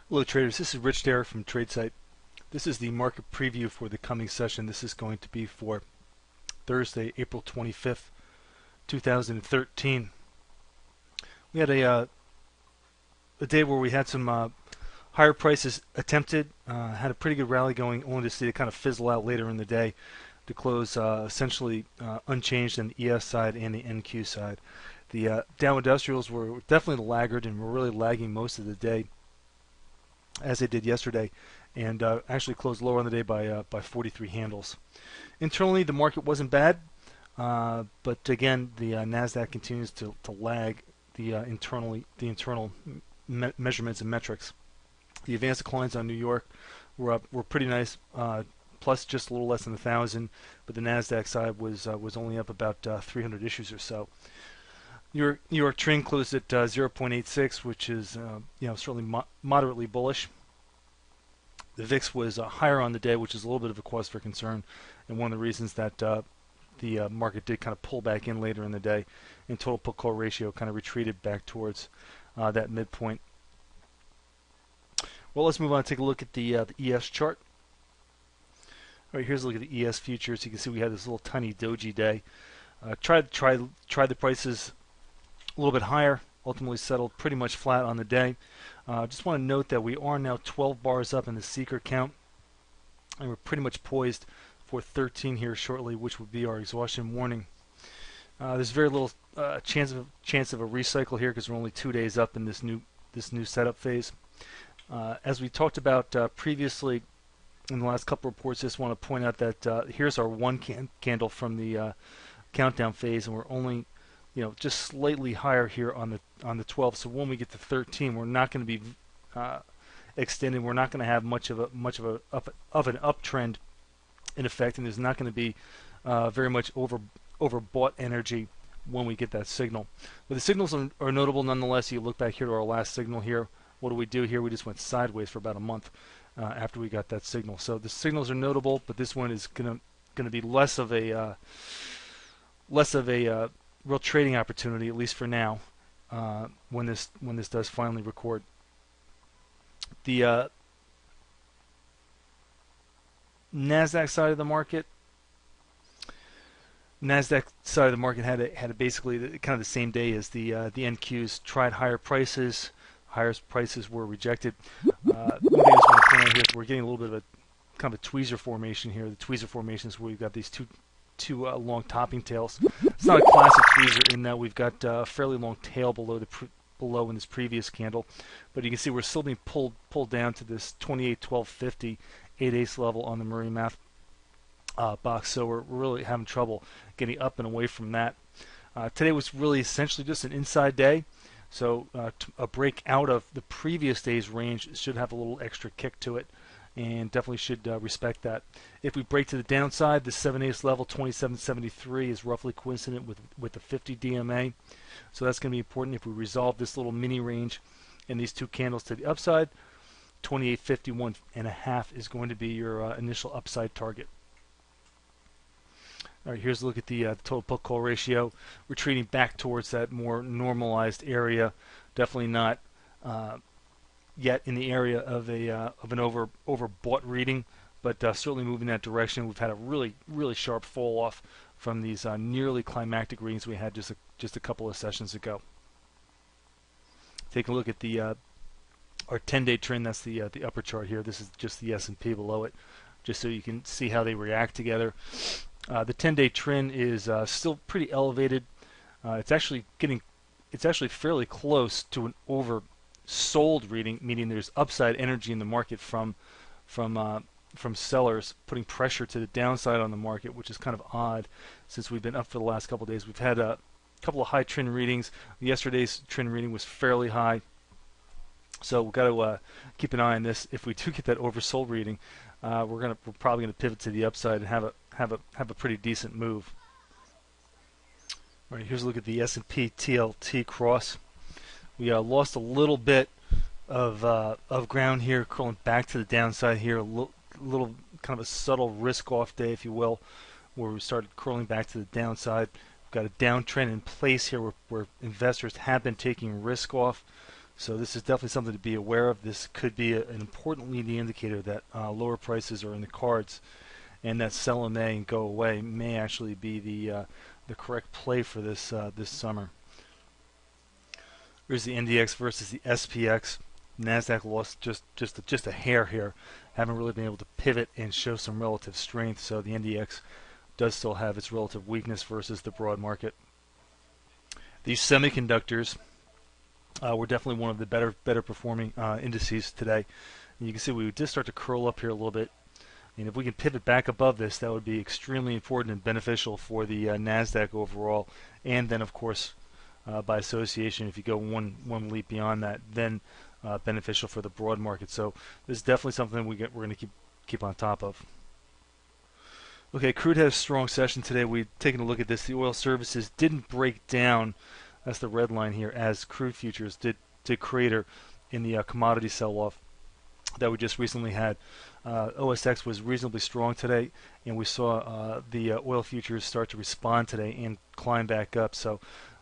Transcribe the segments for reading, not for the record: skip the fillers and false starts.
Hello traders, this is Rich Derrick from Tradesight. This is the market preview for the coming session. This is going to be for Thursday, April 25th, 2013. We had a day where we had some higher prices attempted, had a pretty good rally going, only to see it kind of fizzle out later in the day to close essentially unchanged on the ES side and the NQ side. The Dow Industrials were definitely the laggard and were really lagging most of the day, as they did yesterday, and actually closed lower on the day by 43 handles. Internally, the market wasn't bad, but again, the Nasdaq continues to lag the internal measurements and metrics. The advanced declines on New York were pretty nice, plus just a little less than 1,000, but the Nasdaq side was only up about 300 issues or so. New York trend closed at 0.86, which is certainly moderately bullish. The VIX was higher on the day, which is a little bit of a cause for concern, and one of the reasons that the market did kind of pull back in later in the day, and total put-call ratio kind of retreated back towards that midpoint. Well, let's move on and take a look at the ES chart. All right, here's a look at the ES futures. You can see we had this little tiny doji day. Tried the prices a little bit higher, ultimately settled pretty much flat on the day. Just want to note that we are now 12 bars up in the seeker count, and we're pretty much poised for 13 here shortly, which would be our exhaustion warning. There's very little chance of a recycle here because we're only 2 days up in this new setup phase. As we talked about previously in the last couple reports, just want to point out that here's our one candle from the countdown phase, and we're only just slightly higher here on the 12. So when we get to 13, we're not going to be extending. We're not going to have much of an uptrend in effect, and there's not going to be very much overbought energy when we get that signal. But the signals are notable nonetheless. You look back here to our last signal here. What do we do here? We just went sideways for about a month after we got that signal. So the signals are notable, but this one is going to be less of a real trading opportunity, at least for now, when this does finally record. The Nasdaq side of the market. Nasdaq side of the market had basically kind of the same day as the NQs. Tried higher prices. Higher prices were rejected. One thing I just want to point out here is we're getting a little bit of a kind of a tweezer formation here. The tweezer formation is where we've got these two long topping tails. It's not a classic tweezer in that we've got a fairly long tail below in this previous candle, but you can see we're still being pulled down to this 28.1250 8/8 level on the Murray Math box. So we're really having trouble getting up and away from that. Today was really essentially just an inside day. So a break out of the previous day's range should have a little extra kick to it, and definitely should respect that. If we break to the downside, the 7/8 level 27.73 is roughly coincident with the 50 DMA, so that's going to be important. If we resolve this little mini range and these two candles to the upside, 28.51.5 is going to be your initial upside target. All right, here's a look at the total put-call ratio, retreating back towards that more normalized area. Definitely not yet in the area of an overbought reading, but certainly moving that direction. We've had a really sharp fall off from these nearly climactic readings we had just a couple of sessions ago. Take a look at the our 10-day trend. That's the upper chart here. This is just the S&P below it, just so you can see how they react together. The 10-day trend is still pretty elevated. It's actually fairly close to an oversold reading, meaning there's upside energy in the market from sellers putting pressure to the downside on the market, which is kind of odd since we've been up for the last couple of days. We've had a couple of high trend readings. Yesterday's trend reading was fairly high, so we've got to keep an eye on this. If we do get that oversold reading, we're probably gonna pivot to the upside and have a pretty decent move. All right, here's a look at the S&P TLT cross. We lost a little bit of ground here, curling back to the downside here. A little kind of a subtle risk-off day, if you will, where we started curling back to the downside. We've got a downtrend in place here where investors have been taking risk off. So this is definitely something to be aware of. This could be an important leading indicator that lower prices are in the cards, and that sell in May and go away may actually be the correct play for this this summer. Here's the NDX versus the SPX. Nasdaq lost just a hair here. Haven't really been able to pivot and show some relative strength. So the NDX does still have its relative weakness versus the broad market. These semiconductors were definitely one of the better performing indices today. And you can see we did start to curl up here a little bit. And if we can pivot back above this, that would be extremely important and beneficial for the Nasdaq overall. And then, of course, by association, if you go one leap beyond that, then beneficial for the broad market. So this is definitely something we're going to keep on top of. Okay, crude had a strong session today. We've taken a look at this. The oil services didn't break down. That's the red line here, as crude futures did crater in the commodity sell-off that we just recently had. OSX was reasonably strong today, and we saw the oil futures start to respond today and climb back up. So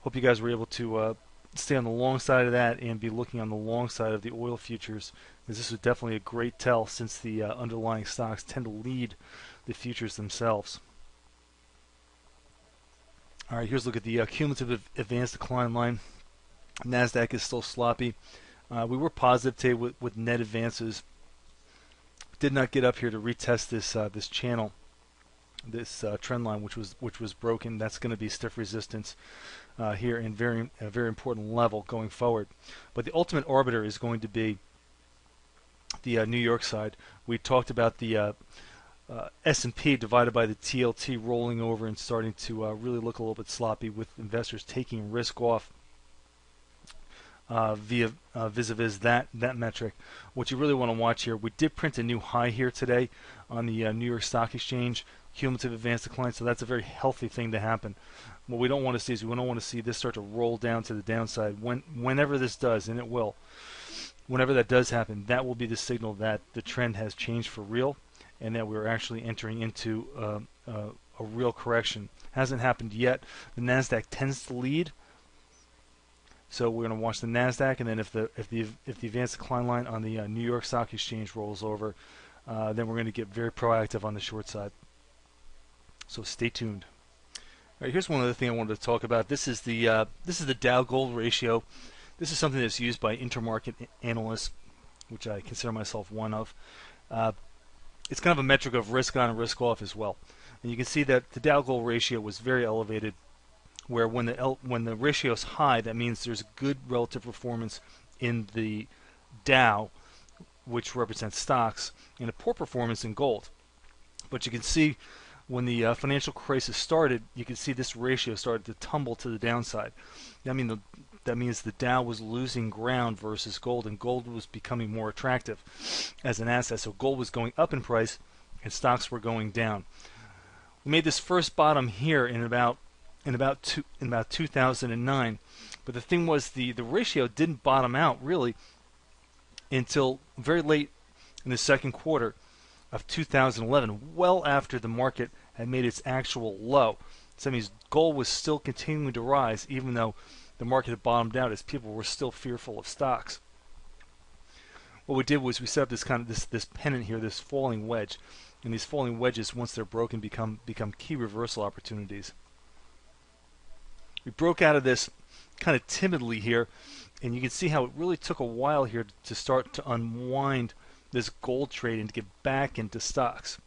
hope you guys were able to stay on the long side of that and be looking on the long side of the oil futures, because this was definitely a great tell, since the underlying stocks tend to lead the futures themselves. All right, here's a look at the cumulative advanced decline line. Nasdaq is still sloppy. We were positive today with net advances. Did not get up here to retest this this channel, this trend line, which was broken. That's going to be stiff resistance here, and a very important level going forward. But the ultimate arbiter is going to be the New York side. We talked about the S&P divided by the TLT rolling over and starting to really look a little bit sloppy, with investors taking risk off vis-a-vis that metric. What you really want to watch here, we did print a new high here today on the New York Stock Exchange, cumulative advanced decline, so that's a very healthy thing to happen. What we don't want to see is we don't want to see this start to roll down to the downside. Whenever this does, and it will, whenever that does happen, that will be the signal that the trend has changed for real, and that we're actually entering into a real correction. Hasn't happened yet. The Nasdaq tends to lead, so we're going to watch the Nasdaq, and then if the advanced decline line on the New York Stock Exchange rolls over, then we're going to get very proactive on the short side. So stay tuned. All right, here's one other thing I wanted to talk about. This is the Dow Gold ratio. This is something that's used by intermarket analysts, which I consider myself one of. It's kind of a metric of risk on and risk off as well. And you can see that the Dow Gold ratio was very elevated, where when the ratio is high, that means there's good relative performance in the Dow, which represents stocks, and a poor performance in gold. But you can see when the financial crisis started, you can see this ratio started to tumble to the downside. That means the Dow was losing ground versus gold, and gold was becoming more attractive as an asset. So gold was going up in price, and stocks were going down. We made this first bottom here in about 2009, but the thing was the ratio didn't bottom out really until very late in the second quarter of 2011, well after the market had made its actual low. So that means gold was still continuing to rise, even though the market had bottomed out, as people were still fearful of stocks. What we did was we set up this pennant here, this falling wedge, and these falling wedges, once they're broken, become key reversal opportunities. We broke out of this kind of timidly here, and you can see how it really took a while here to start to unwind this gold trade and to get back into stocks.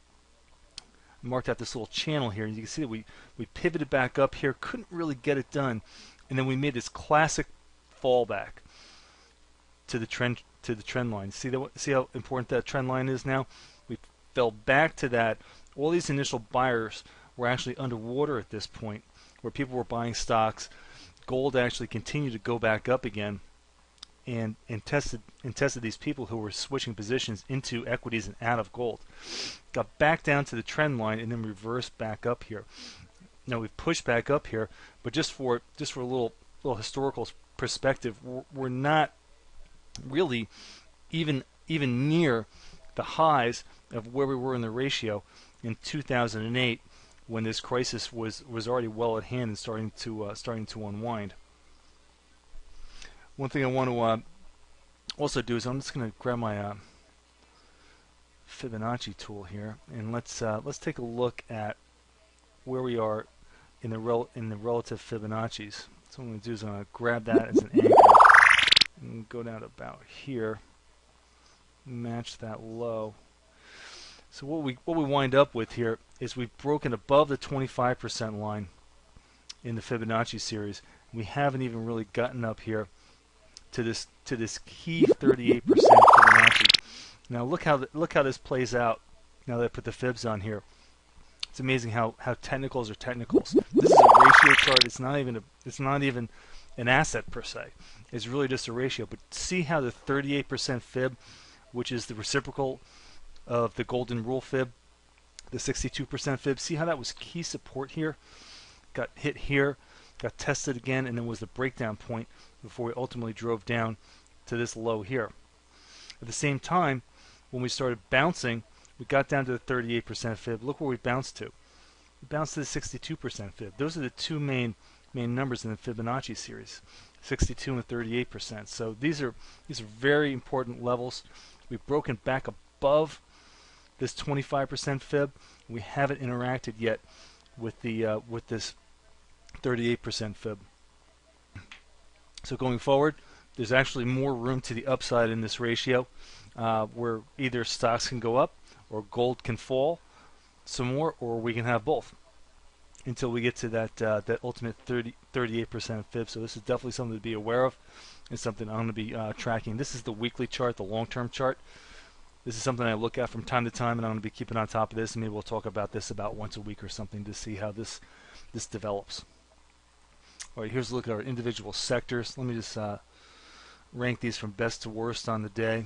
I marked out this little channel here, and you can see that we pivoted back up here, couldn't really get it done, and then we made this classic fallback to the trend line. See how important that trend line is now? We fell back to that. All these initial buyers were actually underwater at this point, where people were buying stocks. Gold actually continued to go back up again, and tested these people who were switching positions into equities and out of gold. Got back down to the trend line and then reversed back up here. Now we've pushed back up here, but just for a little historical perspective, we're not really even near the highs of where we were in the ratio in 2008, when this crisis was already well at hand and starting to unwind. One thing I want to also do is I'm just going to grab my Fibonacci tool here, and let's take a look at where we are in the relative Fibonacci's. So what I'm going to do is I'm going to grab that as an anchor and go down to about here, match that low. So what we wind up with here is we've broken above the 25% line in the Fibonacci series. We haven't even really gotten up here to this key 38% Fibonacci. Now look how this plays out. Now that I put the fibs on here, it's amazing how technicals are technicals. This is a ratio chart. It's not even an asset per se. It's really just a ratio. But see how the 38% fib, which is the reciprocal of the golden rule fib, the 62% fib, see how that was key support here, got hit here, got tested again, and then was the breakdown point before we ultimately drove down to this low here. At the same time, when we started bouncing, we got down to the 38% fib. Look where we bounced to. We bounced to the 62% fib. Those are the two main numbers in the Fibonacci series, 62 and 38%. So these are very important levels. We've broken back above this 25% fib. We haven't interacted yet with the with this 38% fib. So going forward, there's actually more room to the upside in this ratio, where either stocks can go up or gold can fall some more, or we can have both until we get to that ultimate 38% fib. So this is definitely something to be aware of, and something I'm going to be tracking. This is the weekly chart, the long-term chart. This is something I look at from time to time, and I'm going to be keeping on top of this, and maybe we'll talk about this about once a week or something to see how this develops. All right, here's a look at our individual sectors. Let me just rank these from best to worst on the day.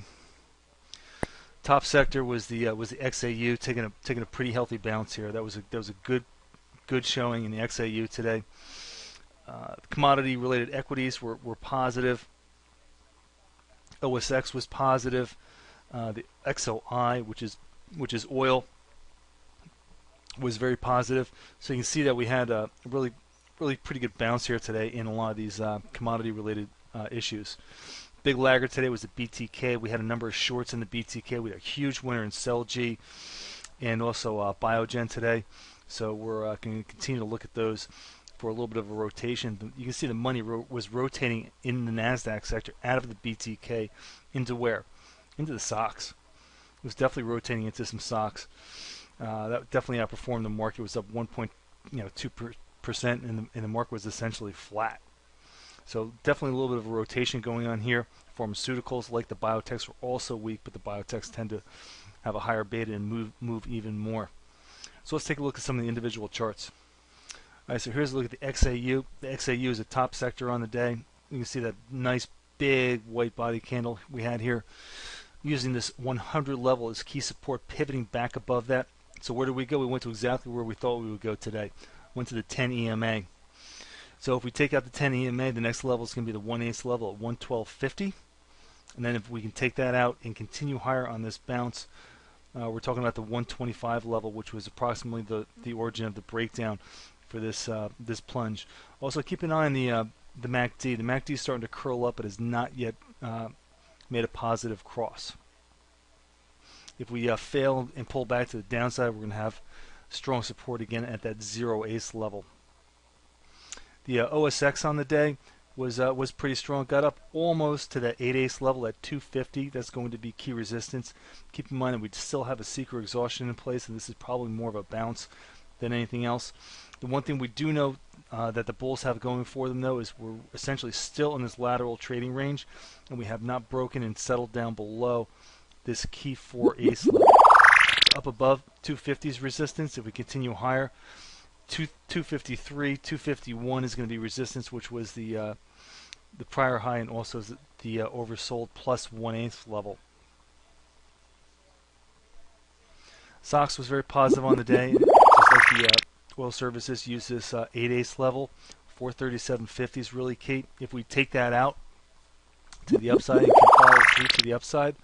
Top sector was the XAU, taking a pretty healthy bounce here. That was a good showing in the XAU today. Commodity related equities were positive. OSX was positive. The XOI, which is oil, was very positive. So you can see that we had a really pretty good bounce here today in a lot of these commodity related issues. Big laggard today was the BTK. We had a number of shorts in the BTK. We had a huge winner in CellG and also Biogen today. So we're going to continue to look at those for a little bit of a rotation. You can see the money was rotating in the NASDAQ sector out of the BTK into where? Into the stocks. It was definitely rotating into some stocks. That definitely outperformed the market. It was up 1.2%, and the market was essentially flat. So definitely a little bit of a rotation going on here. Pharmaceuticals like the biotechs were also weak, but the biotechs tend to have a higher beta and move even more. So let's take a look at some of the individual charts. All right, so here's a look at the XAU. The XAU is a top sector on the day. You can see that nice big white body candle we had here, using this 100 level as key support, pivoting back above that. So where did we go? We went to exactly where we thought we would go today. Went to the 10 EMA. So if we take out the 10 EMA, the next level is going to be the 1/8 level at 112.50. And then if we can take that out and continue higher on this bounce, we're talking about the 125 level, which was approximately the origin of the breakdown for this this plunge. Also keep an eye on the MACD. The MACD is starting to curl up, but has not yet made a positive cross. If we fail and pull back to the downside, we're going to have strong support again at that 0/8 level. The OSX on the day was pretty strong. Got up almost to that 8/8 level at 250. That's going to be key resistance. Keep in mind that we still have a secret exhaustion in place, and this is probably more of a bounce than anything else. The one thing we do know that the bulls have going for them, though, is we're essentially still in this lateral trading range, and we have not broken and settled down below this key 4/8 level. Up above 250's resistance. If we continue higher, 253, 251 is going to be resistance, which was the prior high, and also the oversold plus 1/8 level. SOX was very positive on the day, just like the oil services use this 8/8 level. 437.50 is really key. If we take that out to the upside and can follow through to the upside,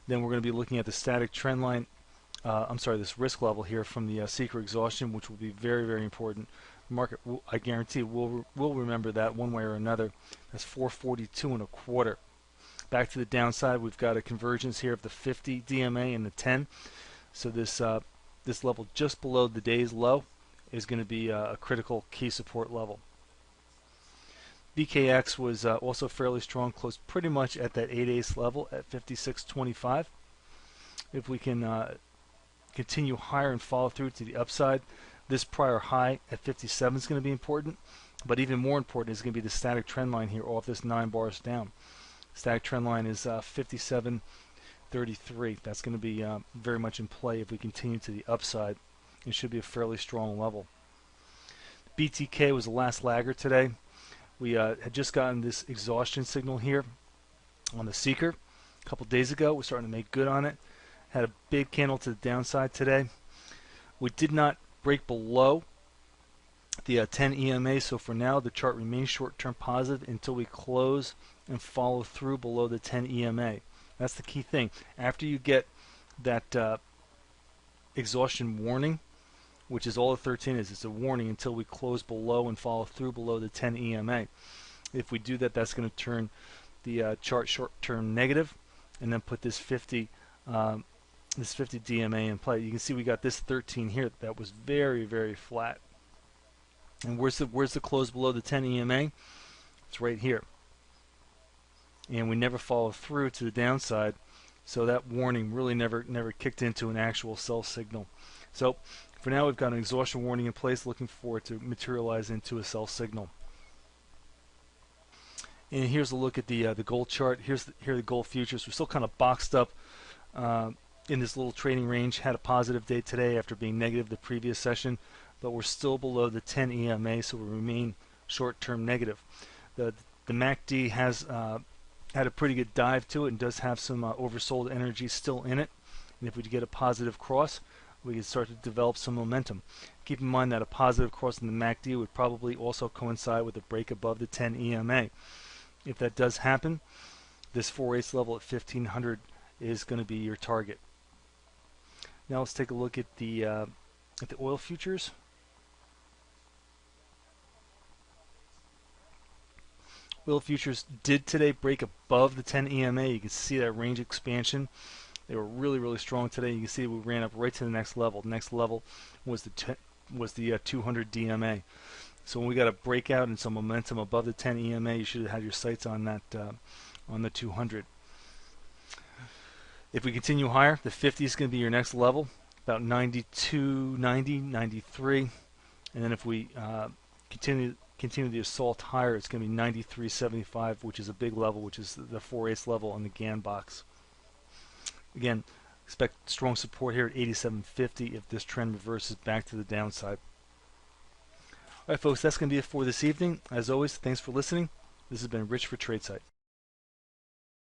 then we're going to be looking at the static trend line. This risk level here from the secret exhaustion, which will be very, very important. The market, I guarantee, will remember that one way or another. That's 442.25. Back to the downside, we've got a convergence here of the 50 DMA and the 10. So this level just below the day's low is going to be a critical key support level. BKX was also fairly strong, closed pretty much at that 8/8 level at 56.25. If we can continue higher and follow through to the upside, this prior high at 57 is going to be important, but even more important is going to be the static trend line here off this 9 bars down. Static trend line is 57.33. That's going to be very much in play if we continue to the upside. It should be a fairly strong level. BTK was the last lagger today. We had just gotten this exhaustion signal here on the seeker a couple days ago. We're starting to make good on it. Had a big candle to the downside today. We did not break below the 10 EMA, so for now the chart remains short-term positive until we close and follow through below the 10 EMA. That's the key thing. After you get that exhaustion warning, which is all the 13 is, it's a warning until we close below and follow through below the 10 EMA. If we do that, that's going to turn the chart short-term negative, and then put this 50 DMA in play. You can see we got this 13 here that was very, very flat. And where's the close below the 10 EMA? It's right here. And we never follow through to the downside, so that warning really never kicked into an actual sell signal. So for now, we've got an exhaustion warning in place, looking for it to materialize into a sell signal. And here's a look at the gold chart. Here are the gold futures. We're still kind of boxed up in this little trading range. Had a positive day today after being negative the previous session, but we're still below the 10 EMA, so we remain short-term negative. The MACD has had a pretty good dive to it and does have some oversold energy still in it. And if we get a positive cross, we can start to develop some momentum. Keep in mind that a positive cross in the MACD would probably also coincide with a break above the 10 EMA. If that does happen, this 4/8 level at 1500 is going to be your target. Now let's take a look at the oil futures. Oil futures did today break above the 10 EMA. You can see that range expansion. They were really, really strong today. You can see we ran up right to the next level. The next level was the 200 DMA. So when we got a breakout and some momentum above the 10 EMA, you should have had your sights on that on the 200. If we continue higher, the 50 is going to be your next level, about 92.90, 93, and then if we continue the assault higher, it's going to be 93.75, which is a big level, which is the 4/8 level on the GAN box. Again, expect strong support here at 87.50 if this trend reverses back to the downside. All right, folks, that's going to be it for this evening. As always, thanks for listening. This has been Rich for Tradesight.